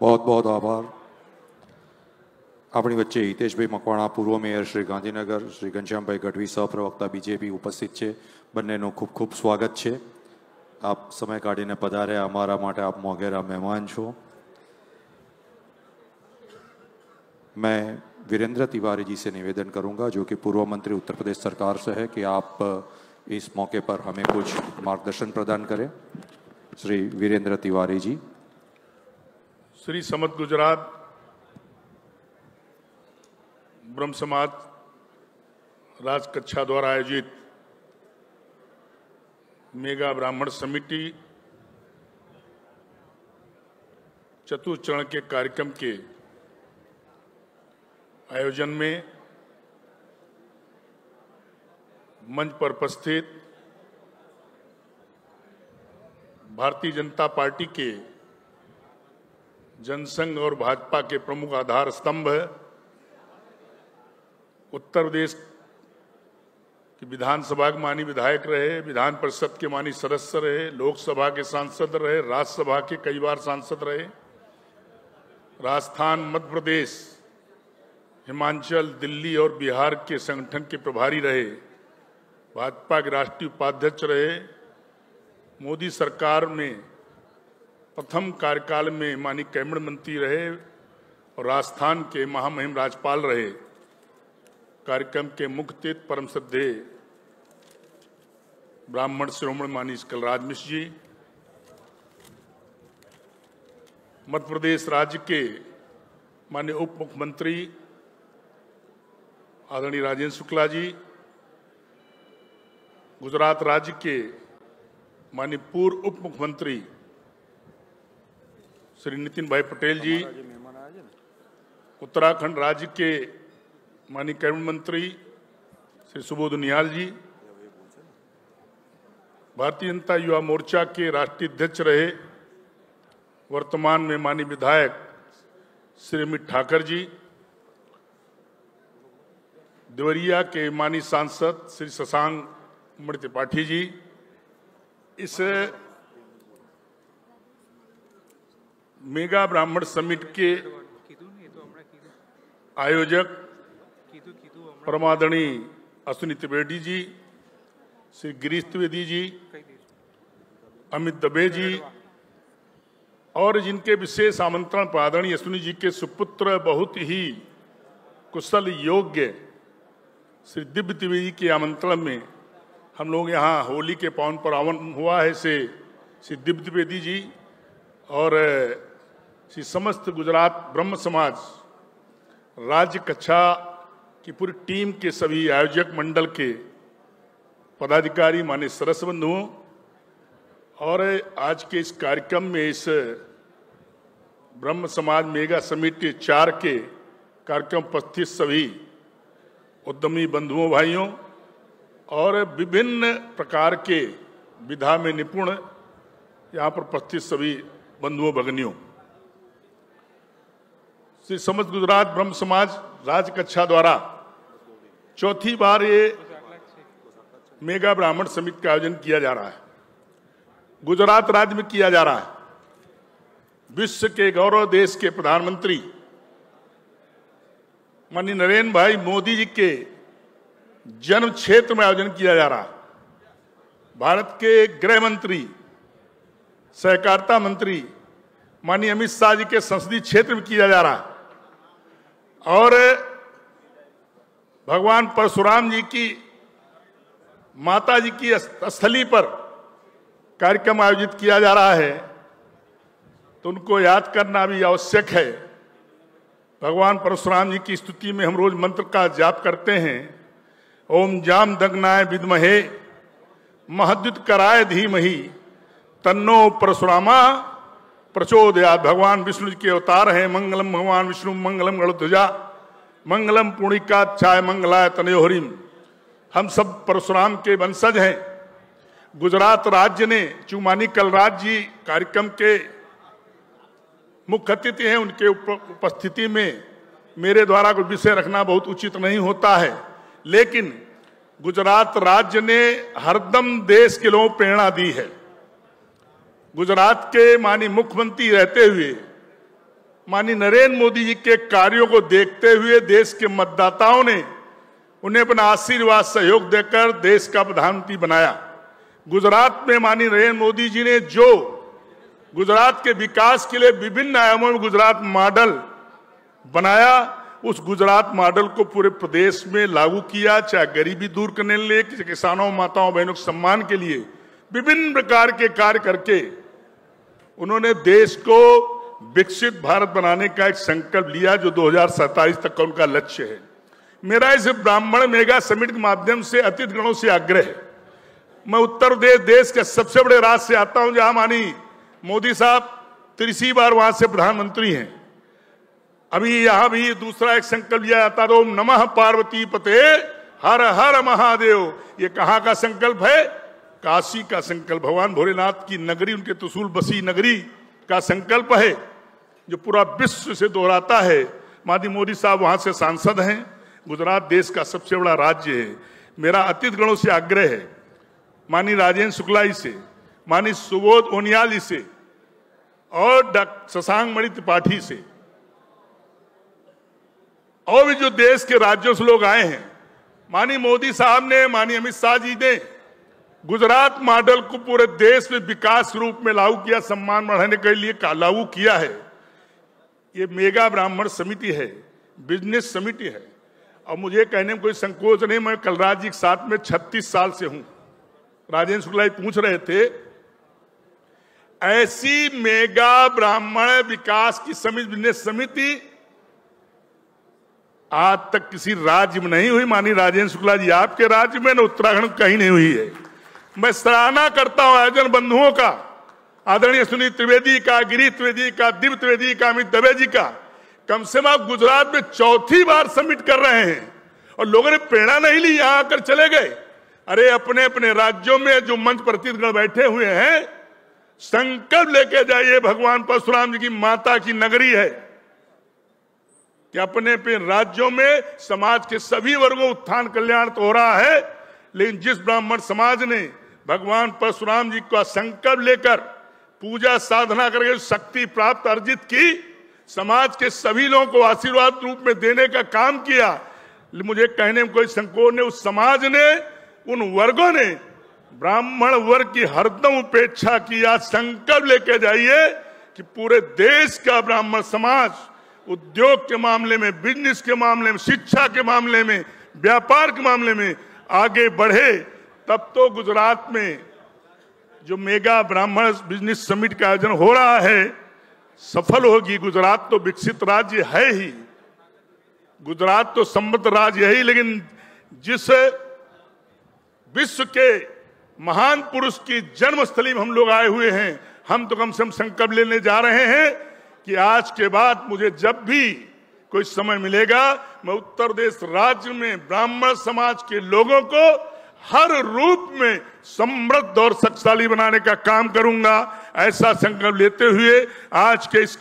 बहुत बहुत आभार। अपनी वच्चे हितेशभाई मकवाणा, पूर्व मेयर श्री गांधीनगर, श्री घनश्यामभाई गढ़वी, सहप्रवक्ता बीजेपी उपस्थित है। बंनेનું खूब खूब स्वागत है। आप समय काढ़ीने पधार्या, अमारा माटे आप मोघेरा मेहमान छो। मैं वीरेंद्र तिवारी जी से निवेदन करूंगा, जो कि पूर्व मंत्री उत्तर प्रदेश सरकार से है, कि आप इस मौके पर हमें कुछ मार्गदर्शन प्रदान करें। श्री वीरेंद्र तिवारी जी। श्री समस्त गुजरात ब्रह्म समाज राजकच्छा द्वारा आयोजित मेगा ब्राह्मण समिति चतुर्थ चरण के कार्यक्रम के आयोजन में मंच पर उपस्थित भारतीय जनता पार्टी के जनसंघ और भाजपा के प्रमुख आधार स्तंभ, उत्तर प्रदेश की विधानसभा के माननीय विधायक रहे, विधान परिषद के माननीय सदस्य रहे, लोकसभा के सांसद रहे, राज्यसभा के कई बार सांसद रहे, राजस्थान, मध्य प्रदेश, हिमाचल, दिल्ली और बिहार के संगठन के प्रभारी रहे, भाजपा के राष्ट्रीय उपाध्यक्ष रहे, मोदी सरकार में प्रथम कार्यकाल में माननीय कैबिनेट मंत्री रहे और राजस्थान के महामहिम राज्यपाल रहे। कार्यक्रम के मुख्य अतिथि परम श्रद्धेय ब्राह्मण शिरोमणि माननीय कलराज मिश्र जी, मध्य प्रदेश राज्य के माननीय उप मुख्यमंत्री आदरणीय राजेंद्र शुक्ला जी, गुजरात राज्य के माननीय पूर्व उप मुख्यमंत्री श्री नितिन भाई पटेल जी, उत्तराखंड राज्य के माननीय कैबिनेट मंत्री श्री सुबोध उनियाल जी, भारतीय जनता युवा मोर्चा के राष्ट्रीय अध्यक्ष रहे, वर्तमान में माननीय विधायक श्री अमित ठाकर जी, देवरिया के माननीय सांसद श्री शशांक मणि त्रिपाठी जी, इस मेगा ब्राह्मण समिट के आयोजक परमादरणी अश्विनी त्रिवेदी जी, श्री गिरीश त्रिवेदी जी, अमित दबे जी और जिनके विशेष आमंत्रण पर आदरणीय अश्विनी जी के सुपुत्र, बहुत ही कुशल योग्य श्री दिव्य त्रिवेदी के आमंत्रण में हम लोग यहाँ होली के पावन पर आवन हुआ है से श्री दिव्य त्रिवेदी जी और श्री समस्त गुजरात ब्रह्म समाज राज्य कक्षा की पूरी टीम के सभी आयोजक मंडल के पदाधिकारी, माननीय सदस्य बंधुओं और आज के इस कार्यक्रम में इस ब्रह्म समाज मेगा समिट 4 के कार्यक्रम उपस्थित सभी उद्यमी बंधुओं भाइयों और विभिन्न प्रकार के विधा में निपुण यहाँ पर उपस्थित सभी बंधुओं भगिनियों, श्री समस्त गुजरात ब्रह्म समाज राज्य कक्षा द्वारा चौथी बार ये मेगा ब्राह्मण समिति का आयोजन किया जा रहा है। गुजरात राज्य में किया जा रहा है। विश्व के गौरव देश के प्रधानमंत्री माननीय नरेंद्र भाई मोदी जी के जन्म क्षेत्र में आयोजन किया जा रहा है। भारत के गृह मंत्री, सहकारिता मंत्री माननीय अमित शाह जी के संसदीय क्षेत्र में किया जा रहा है और भगवान परशुराम जी की माता जी की स्थली पर कार्यक्रम आयोजित किया जा रहा है, तो उनको याद करना भी आवश्यक है। भगवान परशुराम जी की स्तुति में हम रोज मंत्र का जाप करते हैं, ओम जाम दग्नाय विद्महे महद्युत कराय धीमहि तन्नो परशुरामा प्रचोदयात्। भगवान विष्णु जी के अवतार हैं। मंगलम भगवान विष्णु मंगलम गरुध्वजा मंगलम पुण्डिकाक्षाय मंगलाय तनयोहरिम। हम सब परशुराम के वंशज हैं। गुजरात राज्य ने चुमानी कलराज जी कार्यक्रम के मुख्य अतिथि हैं, उनके उपस्थिति में मेरे द्वारा कोई विषय रखना बहुत उचित नहीं होता है, लेकिन गुजरात राज्य ने हरदम देश के लोगों को प्रेरणा दी है। गुजरात के माननीय मुख्यमंत्री रहते हुए माननीय नरेंद्र मोदी जी के कार्यों को देखते हुए देश के मतदाताओं ने उन्हें अपना आशीर्वाद सहयोग देकर देश का प्रधानमंत्री बनाया। गुजरात में माननीय नरेंद्र मोदी जी ने जो गुजरात के विकास के लिए विभिन्न आयामों में गुजरात मॉडल बनाया, उस गुजरात मॉडल को पूरे प्रदेश में लागू किया। चाहे गरीबी दूर करने के लिए, किसानों, माताओं, बहनों के सम्मान के लिए विभिन्न प्रकार के कार्य करके उन्होंने देश को विकसित भारत बनाने का एक संकल्प लिया, जो 2047 तक का उनका लक्ष्य है। मेरा इस ब्राह्मण मेगा समिट के माध्यम से अतिथिगणों से आग्रह है। मैं उत्तर प्रदेश देश के सबसे बड़े राज्य से आता हूं, जहां माननीय मोदी साहब 30 बार वहां से प्रधानमंत्री हैं। अभी यहां भी दूसरा एक संकल्प लिया जाता है, ओम नमः पार्वती पते हर हर महादेव। ये कहां का संकल्प है? काशी का संकल्प, भगवान भोलेनाथ की नगरी, उनके त्रिशूल बसी नगरी का संकल्प है, जो पूरा विश्व से दोहराता है। माननीय मोदी साहब वहां से सांसद हैं। गुजरात देश का सबसे बड़ा राज्य है। मेरा अतिथिगणों से आग्रह है, माननीय राजेंद्र शुक्ला जी से, माननीय सुबोध उनियाल जी से और डॉक्टर शशांक मणि त्रिपाठी से, और भी जो देश के राज्यों से लोग आए हैं। माननीय मोदी साहब ने, माननीय अमित शाह जी ने गुजरात मॉडल को पूरे देश में विकास रूप में लागू किया, सम्मान बढ़ाने के लिए लागू किया है। ये मेगा ब्राह्मण समिति है, बिजनेस समिति है। और मुझे कहने में कोई संकोच नहीं, मैं कलराज जी के साथ में 36 साल से हूं। राजेंद्र शुक्ला जी पूछ रहे थे, ऐसी मेगा ब्राह्मण विकास की समिति, बिजनेस समिति आज तक किसी राज्य में नहीं हुई। माननीय राजेंद्र शुक्ला जी, आपके राज्य में न उत्तराखंड कहीं नहीं हुई है। मैं सराहना करता हूं आयोजन बंधुओं का, आदरणीय सुनील त्रिवेदी का, गिरीश त्रिवेदी का, दिव्य त्रिवेदी का, अमित दवे जी का। कम से कम आप गुजरात में 4थी बार समिट कर रहे हैं और लोगों ने प्रेरणा नहीं ली, यहां आकर चले गए। अरे अपने अपने राज्यों में जो मंच पर अतिथिगण बैठे हुए हैं, संकल्प लेके जाइए। भगवान परशुराम जी की माता की नगरी है कि अपने अपने राज्यों में समाज के सभी वर्गों उत्थान कल्याण तो हो रहा है, लेकिन जिस ब्राह्मण समाज ने भगवान परशुराम जी का संकल्प लेकर पूजा साधना करके शक्ति प्राप्त अर्जित की, समाज के सभी लोगों को आशीर्वाद रूप में देने का काम किया, मुझे कहने में कोई संकोच नहीं। उस समाज ने, उन वर्गों ने ब्राह्मण वर्ग की हरदम उपेक्षा किया। संकल्प लेके जाइए कि पूरे देश का ब्राह्मण समाज उद्योग के मामले में, बिजनेस के मामले में, शिक्षा के मामले में, व्यापार के मामले में आगे बढ़े। तब तो गुजरात में जो मेगा ब्राह्मण बिजनेस समिट का आयोजन हो रहा है सफल होगी। गुजरात तो विकसित राज्य है ही, गुजरात तो समृद्ध राज्य है ही, लेकिन जिस विश्व के महान पुरुष की जन्मस्थली में हम लोग आए हुए हैं, हम तो कम से कम संकल्प लेने जा रहे हैं कि आज के बाद मुझे जब भी कोई समय मिलेगा, मैं उत्तर प्रदेश राज्य में ब्राह्मण समाज के लोगों को हर रूप में समृद्ध और शक्तिशाली बनाने का काम करूंगा। ऐसा संकल्प लेते हुए आज के इस